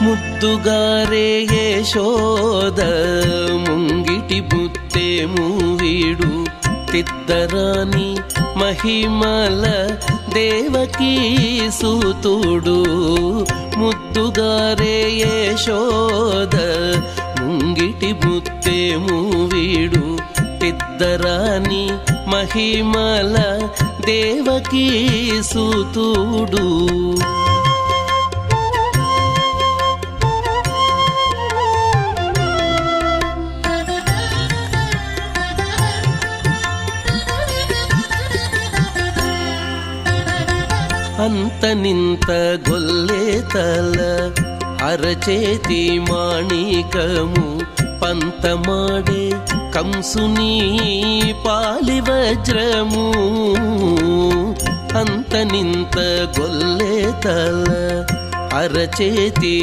ముద్దుగారే యశోద ముంగిటి బుత్తే మూవీడు తిద్దరాని మహిమల దేవకీ సూతుడు. ముద్దుగారే యశోద ముంగిటి బుత్తే మూవీడు తిద్దరాని మహిమల దేవకీ సూతుడు. అంత నింత గొల్లేతల అరచేతి మాణికము పంతమాడే కంసుని పాలి వజ్రము. అంత నింత గొల్లేతల అరచేతి